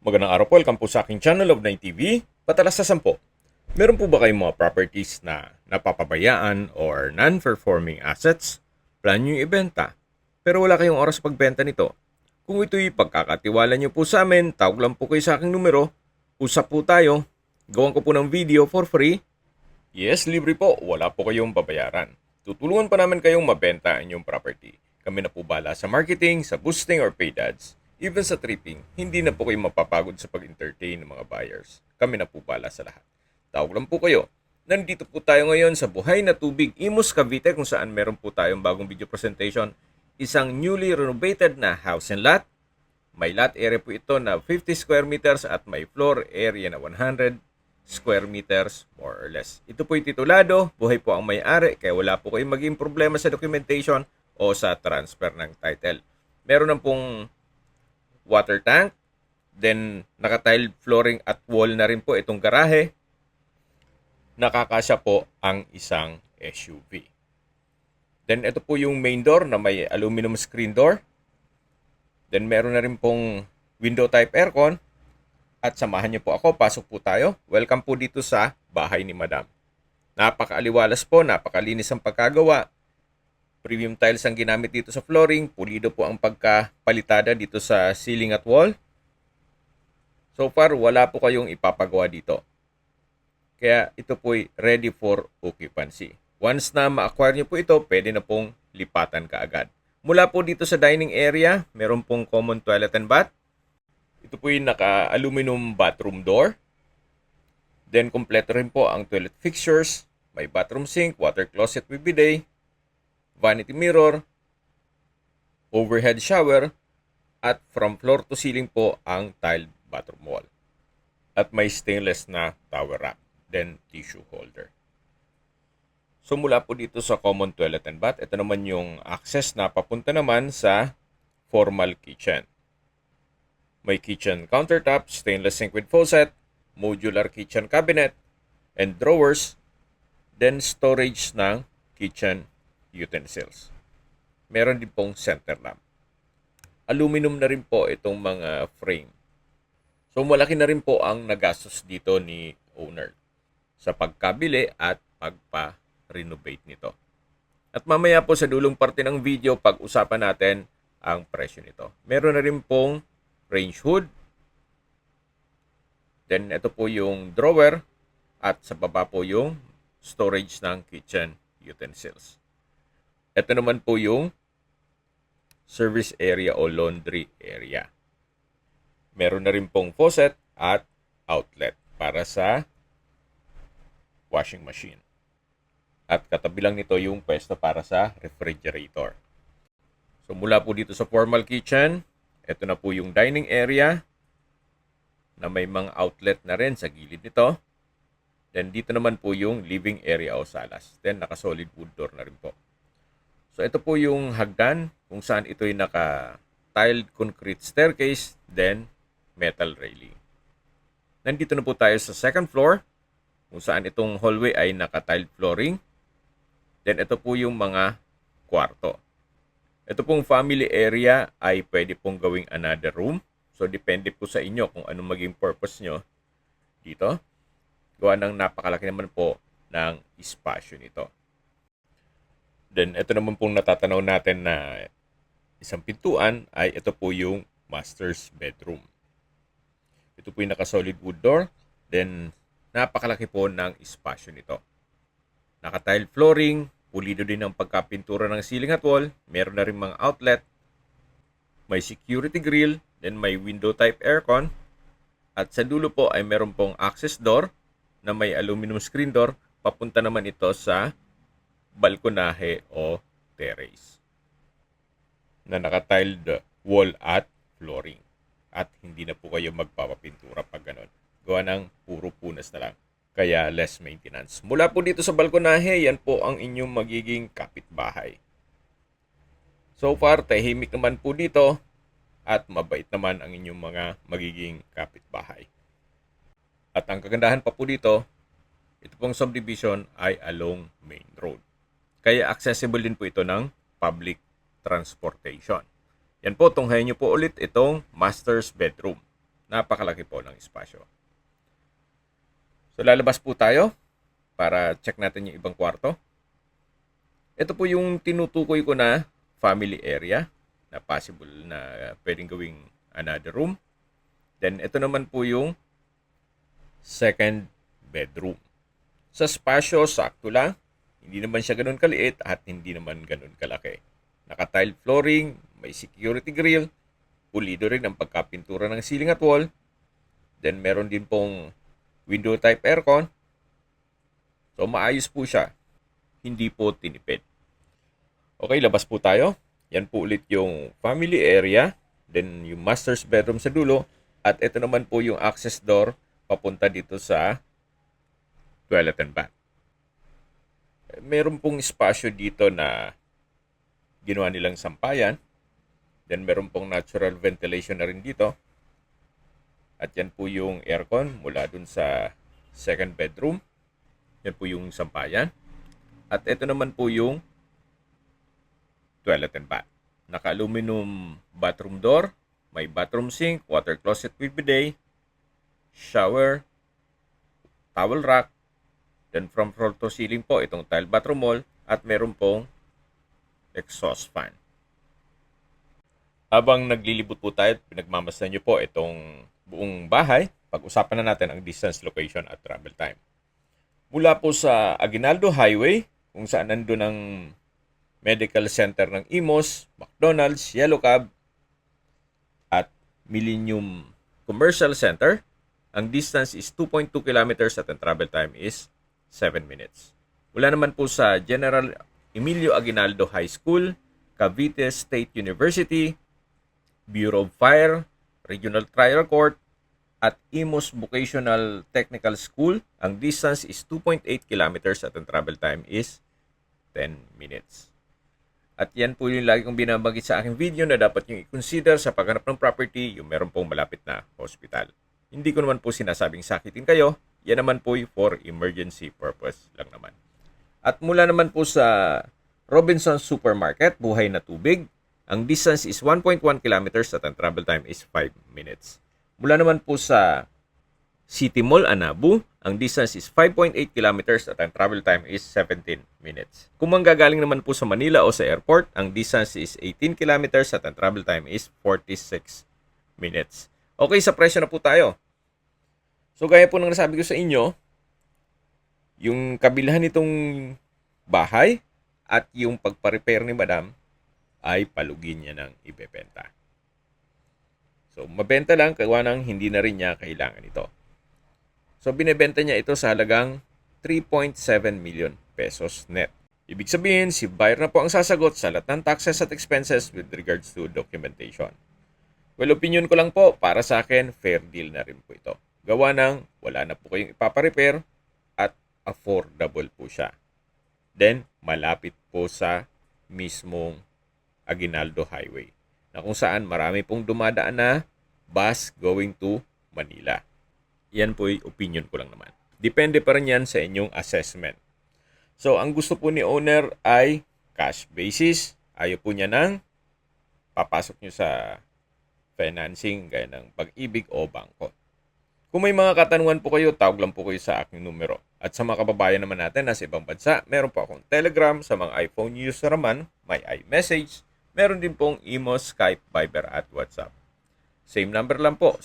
Magandang araw po, welcome po sa aking channel of 9TV, Patalas sa 10. Meron po ba kayong mga properties na napapabayaan or non-performing assets? Plan nyo yung ibenta, pero wala kayong oras pagbenta nito. Kung ito'y pagkakatiwala nyo po sa amin, tawag lang po kayo sa aking numero, usap po tayo, gawan ko po ng video for free. Yes, libre po, wala po kayong babayaran. Tutulungan pa namin kayong mabenta ang inyong property. Kami na po bala sa marketing, sa boosting or paid ads. Even sa tripping, hindi na po kayo mapapagod sa pag-entertain ng mga buyers. Kami na po bala sa lahat. Tawag lang po kayo. Nandito po tayo ngayon sa Buhay na Tubig, Imus, Cavite, kung saan meron po tayong bagong video presentation. Isang newly renovated na house and lot. May lot area po ito na 50 square meters at may floor area na 100 square meters more or less. Ito po'y titulado, buhay po ang may-ari, kaya wala po kayong maging problema sa documentation o sa transfer ng title. Meron na pong water tank, then naka-tiled flooring at wall na rin po itong garahe. Nakakasya po ang isang SUV. Then ito po yung main door na may aluminum screen door. Then meron na rin pong window type aircon. At samahan niyo po ako, pasok po tayo. Welcome po dito sa bahay ni Madam. Napakaaliwalas po, napakalinis ang pagkagawa. Premium tiles ang ginamit dito sa flooring. Pulido po ang pagkapalitada dito sa ceiling at wall. So far, wala po kayong ipapagawa dito. Kaya ito po'y ready for occupancy. Once na ma-acquire nyo po ito, pwede na pong lipatan kaagad. Mula po dito sa dining area, meron pong common toilet and bath. Ito po'y naka-aluminum bathroom door. Then, kompleto rin po ang toilet fixtures. May bathroom sink, water closet with bidet, vanity mirror, overhead shower, at from floor to ceiling po ang tiled bathroom wall. At may stainless na towel rack, then tissue holder. So mula po dito sa common toilet and bath, ito naman yung access na papunta naman sa formal kitchen. May kitchen countertop, stainless sink with faucet, modular kitchen cabinet, and drawers, then storage ng kitchen utensils. Meron din pong center lamp. Aluminum na rin po itong mga frame. So malaki na rin po ang nagastos dito ni owner sa pagkabili at pagpa-renovate nito. At mamaya po sa dulong parte ng video, pag-usapan natin ang presyo nito. Meron na rin pong range hood. Then ito po yung drawer at sa baba po yung storage ng kitchen utensils. Ito naman po yung service area o laundry area. Meron na rin pong faucet at outlet para sa washing machine. At katabi lang nito yung pwesto para sa refrigerator. So mula po dito sa formal kitchen, ito na po yung dining area na may mga outlet na rin sa gilid nito. Then dito naman po yung living area o salas. Then naka-solid wood door na rin po. So ito po yung hagdan kung saan ito'y naka-tiled concrete staircase, then metal railing. Nandito na po tayo sa second floor kung saan itong hallway ay naka-tiled flooring. Then ito po yung mga kwarto. Ito pong family area ay pwede pong gawing another room. So depende po sa inyo kung anong maging purpose nyo dito. Gawa ng napakalaki naman po ng espasyo nito. Then, ito naman pong natatanaw natin na isang pintuan ay ito po yung master's bedroom. Ito po yung naka-solid wood door. Then, napakalaki po ng espasyo nito. Naka-tile flooring, pulido din ang pagkapintura ng ceiling at wall. Meron na rin mga outlet. May security grill. Then, may window type aircon. At sa dulo po ay meron pong access door na may aluminum screen door. Papunta naman ito sa balkonahe o terrace na naka-tiled wall at flooring. At hindi na po kayo magpapapintura pag ganun. Gawa ng puro punas na lang. Kaya less maintenance. Mula po dito sa balkonahe, yan po ang inyong magiging kapitbahay. So far, tahimik naman po dito at mabait naman ang inyong mga magiging kapitbahay. At ang kagandahan pa po dito, ito pong subdivision ay along main road. Kaya accessible din po ito ng public transportation. Yan po, tunghayin nyo po ulit itong master's bedroom. Napakalaki po ng espasyo. So lalabas po tayo para check natin yung ibang kwarto. Ito po yung tinutukoy ko na family area na possible na pwedeng gawing another room. Then ito naman po yung second bedroom. Sa espasyo, sakto lang. Hindi naman siya ganun kaliit at hindi naman ganun kalaki. Naka-tile flooring, may security grill, pulido rin ang pagkapintura ng ceiling at wall. Then meron din pong window type aircon. So maayos po siya. Hindi po tinipid. Okay, labas po tayo. Yan po ulit yung family area. Then yung master's bedroom sa dulo. At ito naman po yung access door papunta dito sa toilet and bath. Meron pong espasyo dito na ginawa nilang sampayan. Then meron pong natural ventilation na rin dito. At yan po yung aircon mula dun sa second bedroom. Yan po yung sampayan. At ito naman po yung toilet and bath. Naka-aluminum bathroom door. May bathroom sink, water closet with bidet, shower, towel rack. Then from floor to ceiling po itong tile bathroom wall at meron pong exhaust fan. Habang naglilibot po tayo, pinagmamasdan nyo po itong buong bahay, pag-usapan na natin ang distance, location at travel time. Mula po sa Aguinaldo Highway, kung saan nandun ang medical center ng Imos, McDonald's, Yellow Cab, at Millennium Commercial Center, ang distance is 2.2 kilometers at ang travel time is 7 minutes. Mula naman po sa General Emilio Aguinaldo High School, Cavite State University, Bureau of Fire, Regional Trial Court, at Imos Vocational Technical School, ang distance is 2.8 kilometers at ang travel time is 10 minutes. At yan po yung lagi kong binabanggit sa aking video na dapat nyo i-consider sa paghanap ng property yung meron pong malapit na hospital. Hindi ko naman po sinasabing sakitin kayo, yan naman po for emergency purpose lang naman. At mula naman po sa Robinson Supermarket, Buhay na Tubig, ang distance is 1.1 kilometers at ang travel time is 5 minutes. Mula naman po sa City Mall, Anabu, ang distance is 5.8 kilometers at ang travel time is 17 minutes. Kung manggagaling naman po sa Manila o sa airport, ang distance is 18 kilometers at ang travel time is 46 minutes. Okay, sa presyo na po tayo. So gaya po ng nasabi ko sa inyo, yung kabilahan nitong bahay at yung pagpa-repair ni Madam ay palugin niya ng ibebenta. So mabenta lang kaya nang hindi na rin niya kailangan ito. So binebenta niya ito sa halagang 3.7 million pesos net. Ibig sabihin, si buyer na po ang sasagot sa lahat ng taxes at expenses with regards to documentation. Well, opinion ko lang po, para sa akin, fair deal na rin po ito. Gawa ng wala na po kayong ipaparepair at affordable po siya. Then, malapit po sa mismong Aguinaldo Highway na kung saan marami pong dumadaan na bus going to Manila. Yan po yung opinion ko lang naman. Depende pa rin yan sa inyong assessment. So, ang gusto po ni owner ay cash basis. Ayaw po niya ng papasok nyo sa financing gaya ng Pag-ibig o bangko. Kung may mga katanungan po kayo, tawag lang po kayo sa aking numero. At sa mga kababayan naman natin na sa ibang bansa, meron po akong Telegram. Sa mga iPhone user naman, may iMessage. Meron din pong Imo, Skype, Viber at WhatsApp. Same number lang po,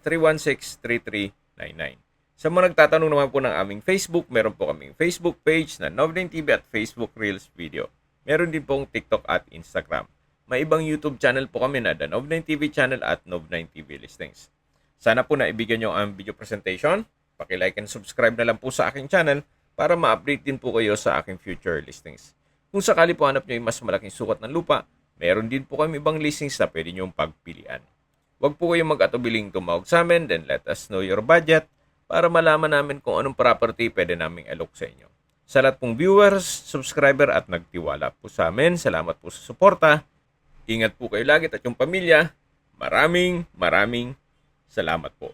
0917-316-3399. Sa mga nagtatanong naman po ng aming Facebook, meron po kaming Facebook page na Nov9 TV at Facebook Reels Video. Meron din pong TikTok at Instagram. May ibang YouTube channel po kami na The Nov9 TV channel at Nov9 TV Listings. Sana po na ibigyan nyo ang video presentation. Paki-like and subscribe na lang po sa aking channel para ma-update din po kayo sa aking future listings. Kung sakali po hanap nyo yung mas malaking sukat ng lupa, meron din po kami ibang listings na pwede nyong pagpilian. Huwag po kayong mag-atubiling tumawag sa amin, then let us know your budget para malaman namin kung anong property pwede naming alok sa inyo. Sa lahat pong viewers, subscriber at nagtiwala po sa amin, salamat po sa suporta. Ingat po kayo lagi at yung pamilya. Maraming salamat po.